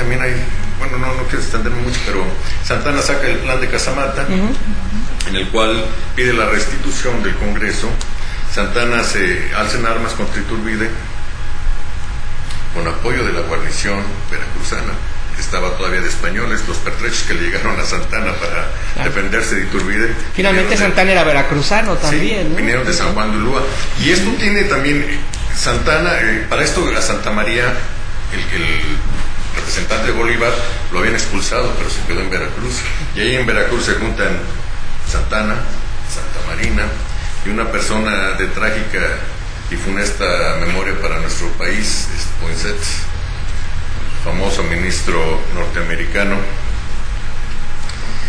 también hay, bueno, no quiero extenderme mucho, pero Santana saca el plan de Casamata, en el cual pide la restitución del Congreso. Santana se alza en armas contra Iturbide, con apoyo de la guarnición veracruzana. Estaba todavía de españoles, los pertrechos que le llegaron a Santana para defenderse de Iturbide. Finalmente Santana era veracruzano también, sí, ¿no? Vinieron de San Juan de Ulúa. Y esto tiene también, Santana, para esto a Santa María, el representante de Bolívar lo habían expulsado, pero se quedó en Veracruz. Y ahí en Veracruz se juntan Santana, Santa Marina, y una persona de trágica y funesta memoria para nuestro país, Poinsett, famoso ministro norteamericano.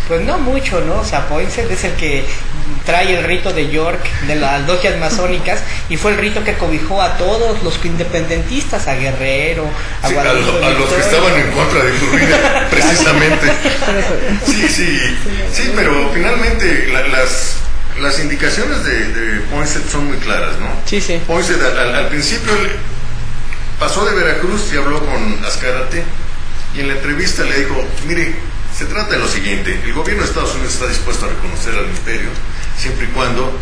Pues no mucho, ¿no? O sea, Poinsett es el que trae el rito de York de las logias masónicas y fue el rito que cobijó a todos los independentistas, a Guerrero, a sí, Guadalupe, a los que estaban en contra de Iturbide, precisamente. Sí, pero finalmente las indicaciones de Poinsett son muy claras, ¿no? Sí. Poinsett al principio pasó de Veracruz y habló con Azcárate, y en la entrevista le dijo, mire, se trata de lo siguiente: el gobierno de Estados Unidos está dispuesto a reconocer al imperio siempre y cuando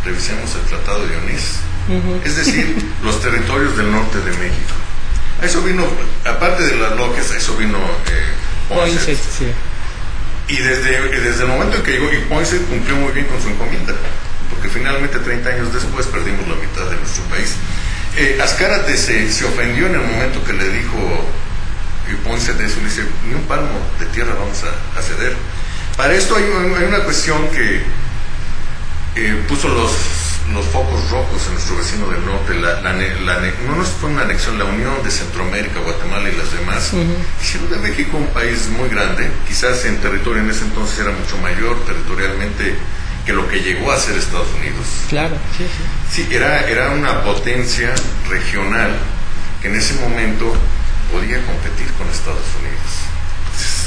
revisemos el Tratado de Onís, es decir, los territorios del norte de México. A eso vino, aparte de las logias, a eso vino Poinsett. Sí. Y desde el momento en que llegó, y Poinsett cumplió muy bien con su encomienda, porque finalmente 30 años después perdimos la mitad de nuestro país. Azcárate se ofendió en el momento que le dijo Poinsett eso, le dice, ni un palmo de tierra vamos a ceder. Para esto hay una cuestión que puso los focos rojos en nuestro vecino del norte. No fue una anexión, la unión de Centroamérica, Guatemala y las demás. Hicieron de México un país muy grande, quizás en territorio en ese entonces era mucho mayor territorialmente que lo que llegó a ser Estados Unidos. Claro, sí. Sí, era una potencia regional que en ese momento podía competir con Estados Unidos. Es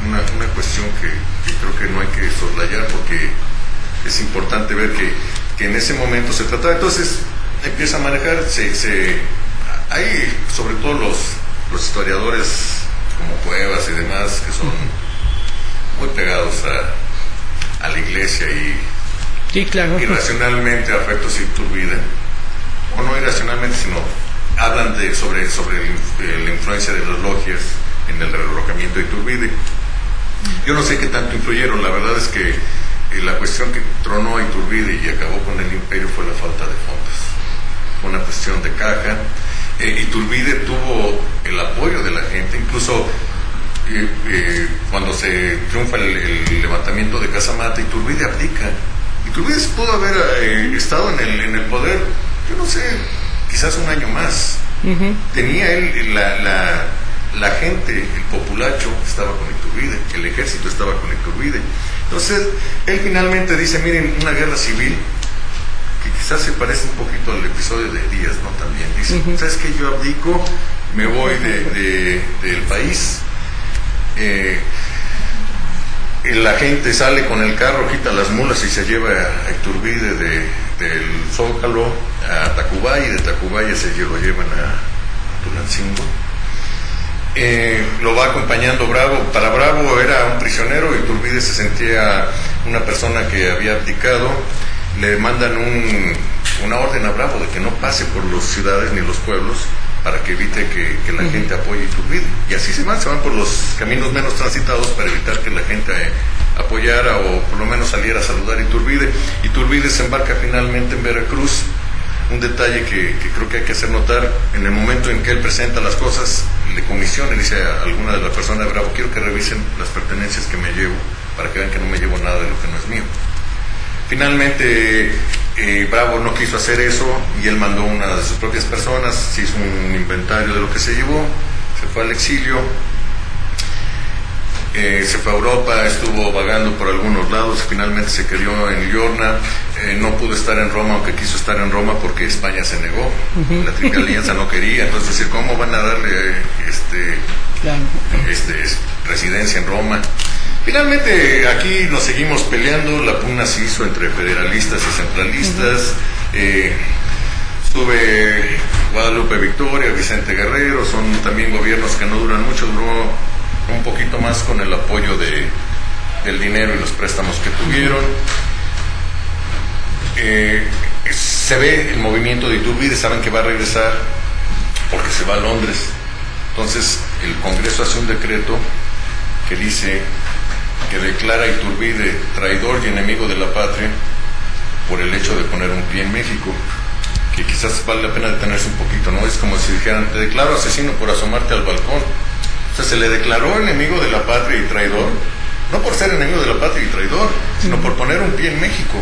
una cuestión que creo que no hay que soslayar, porque es importante ver que en ese momento se trataba. Entonces empieza a manejar, hay sobre todo los historiadores como Cuevas y demás que son muy pegados a la iglesia y sí, claro, irracionalmente afectos a Iturbide, o no irracionalmente, sino hablan sobre la influencia de las logias en el relojamiento de Iturbide. Yo no sé qué tanto influyeron. La verdad es que la cuestión que tronó a Iturbide y acabó con el imperio fue la falta de fondos. Fue una cuestión de caja. Iturbide tuvo el apoyo de la gente, incluso cuando se triunfa el levantamiento de Casamata, Iturbide abdica. Iturbide pudo haber estado en el poder, yo no sé, quizás un año más. Tenía él la gente, el populacho estaba con Iturbide, el ejército estaba con Iturbide. Entonces él finalmente dice, miren, una guerra civil que quizás se parece un poquito al episodio de Díaz, ¿no? También dice, ¿sabes qué? Yo abdico, me voy del país. La gente sale con el carro, quita las mulas y se lleva a Iturbide del Zócalo a Tacubaya, y de Tacubaya lo llevan a Tulancingo. Lo va acompañando Bravo. Para Bravo era un prisionero, Iturbide se sentía una persona que había abdicado. Le mandan una orden a Bravo de que no pase por las ciudades ni los pueblos para que evite que la gente apoye Iturbide. Y así se van por los caminos menos transitados para evitar que la gente apoyara o por lo menos saliera a saludar a Iturbide. Iturbide se embarca finalmente en Veracruz. Un detalle que creo que hay que hacer notar: en el momento en que él presenta las cosas, le comisiona, le dice a alguna de las personas de Bravo, quiero que revisen las pertenencias que me llevo para que vean que no me llevo nada de lo que no es mío. Finalmente Bravo no quiso hacer eso y él mandó una de sus propias personas, se hizo un inventario de lo que se llevó, se fue al exilio, se fue a Europa, estuvo vagando por algunos lados, finalmente se quedó en Liorna. No pudo estar en Roma, aunque quiso estar en Roma, porque España se negó. La Triple Alianza no quería. Entonces, decir, ¿cómo van a darle residencia en Roma? Finalmente aquí nos seguimos peleando. La pugna se hizo entre federalistas y centralistas. Estuve Guadalupe Victoria, Vicente Guerrero, son también gobiernos que no duran mucho, duró un poquito más con el apoyo del dinero y los préstamos que tuvieron. Se ve el movimiento de Iturbide, saben que va a regresar porque se va a Londres. Entonces el Congreso hace un decreto que dice que declara a Iturbide traidor y enemigo de la patria por el hecho de poner un pie en México, que quizás vale la pena detenerse un poquito, ¿no? Es como si dijeran, te declaro asesino por asomarte al balcón. O sea, se le declaró enemigo de la patria y traidor, no por ser enemigo de la patria y traidor, sino por poner un pie en México.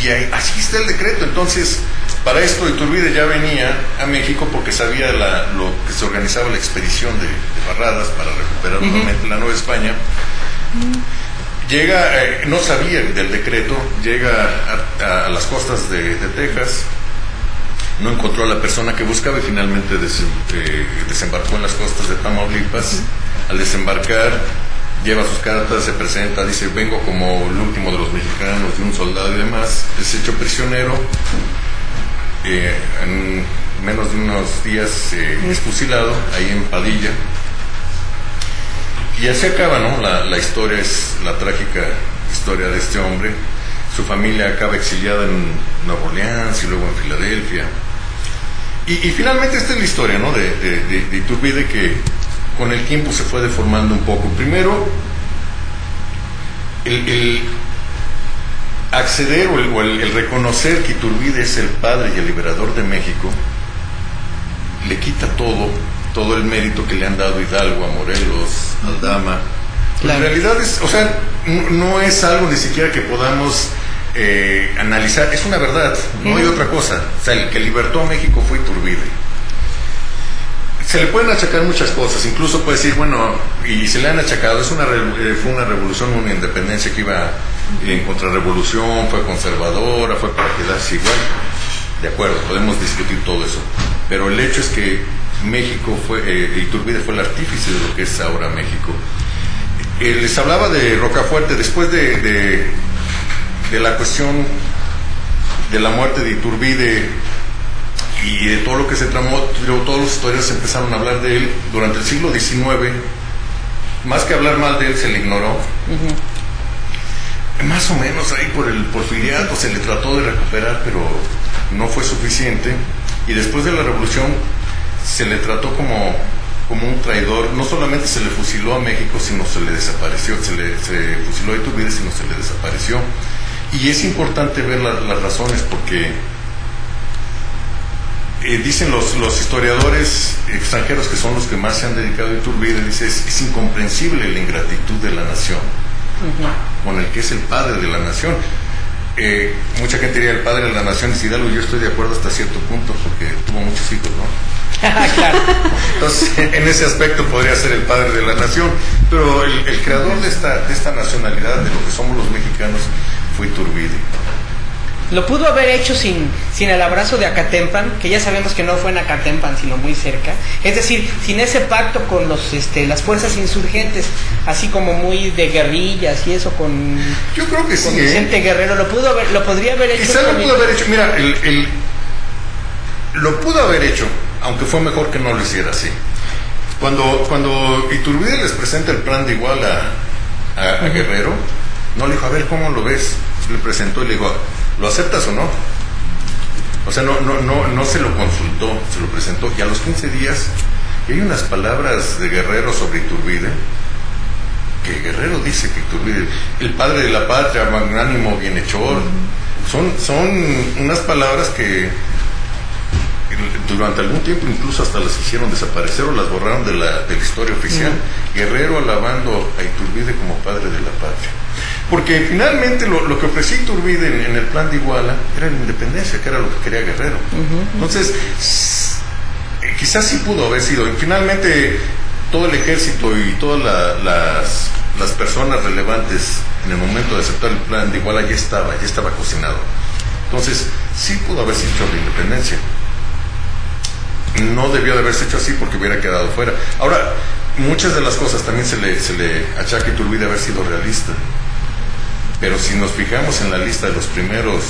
Y así está el decreto. Entonces, para esto Iturbide ya venía a México porque sabía lo que se organizaba la expedición de Barradas para recuperar nuevamente la Nueva España. Llega, no sabía del decreto, llega a las costas de Texas, no encontró a la persona que buscaba y finalmente desembarcó en las costas de Tamaulipas. Al desembarcar, lleva sus cartas, se presenta, dice, vengo como el último de los mexicanos, de un soldado y demás. Es hecho prisionero, en menos de unos días es fusilado ahí en Padilla. Y así acaba, ¿no? La historia es la trágica historia de este hombre. Su familia acaba exiliada en Nueva Orleans y luego en Filadelfia. Y finalmente esta es la historia, ¿no? de Iturbide, que con el tiempo se fue deformando un poco. Primero, el acceder o el reconocer que Iturbide es el padre y el liberador de México, le quita todo el mérito que le han dado Hidalgo, a Morelos, Aldama. Claro. En realidad no es algo ni siquiera que podamos analizar, es una verdad, no hay otra cosa. O sea, el que libertó a México fue Iturbide. Se le pueden achacar muchas cosas, incluso puede decir, bueno, y se le han achacado, fue una revolución, una independencia que iba en contrarrevolución, fue conservadora, fue para quedarse igual. De acuerdo, podemos discutir todo eso, pero el hecho es que México Iturbide fue el artífice de lo que es ahora México. Les hablaba de Rocafuerte, después de la cuestión de la muerte de Iturbide y de todo lo que se tramó, todos los historiadores empezaron a hablar de él durante el siglo XIX. Más que hablar mal de él, se le ignoró. Más o menos ahí por el porfiriato se le trató de recuperar, pero no fue suficiente. Y después de la revolución se le trató como un traidor. No solamente se le fusiló a México, sino se le desapareció. Se fusiló a Iturbide, sino se le desapareció. Y es importante ver las razones, porque dicen los historiadores extranjeros, que son los que más se han dedicado a Iturbide, dice, es incomprensible la ingratitud de la nación con el que es el padre de la nación. Mucha gente diría, el padre de la nación es Hidalgo. Yo estoy de acuerdo hasta cierto punto, porque tuvo muchos hijos, ¿no? Claro. Entonces, en ese aspecto podría ser el padre de la nación, pero el creador de esta nacionalidad, de lo que somos los mexicanos, fue Iturbide. Lo pudo haber hecho sin el abrazo de Acatempan, que ya sabemos que no fue en Acatempan, sino muy cerca. Es decir, sin ese pacto con las fuerzas insurgentes, así como muy de guerrillas y eso con... Yo creo que sí, Vicente Guerrero, lo podría haber hecho. Quizá lo pudo haber hecho. Mira, lo pudo haber hecho, aunque fue mejor que no lo hiciera así. Cuando Iturbide les presenta el plan de Iguala a Guerrero, no le dijo, a ver, ¿cómo lo ves? Le presentó y le dijo, ¿lo aceptas o no? O sea, no se lo consultó, se lo presentó. Y a los 15 días, y hay unas palabras de Guerrero sobre Iturbide, que Guerrero dice que Iturbide, el padre de la patria, magnánimo, bienhechor, son unas palabras que durante algún tiempo incluso hasta las hicieron desaparecer o las borraron de la historia oficial. Guerrero alabando a Iturbide como padre de la patria. Porque finalmente lo que ofrecía Iturbide en el plan de Iguala era la independencia, que era lo que quería Guerrero. Entonces, quizás sí pudo haber sido. Y finalmente, todo el ejército y todas las personas relevantes en el momento de aceptar el plan de Iguala ya estaba cocinado. Entonces, sí pudo haberse hecho la independencia. No debió de haberse hecho así porque hubiera quedado fuera. Ahora, muchas de las cosas también se le achaca a Iturbide haber sido realista. Pero si nos fijamos en la lista de los primeros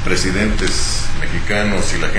presidentes mexicanos y la gente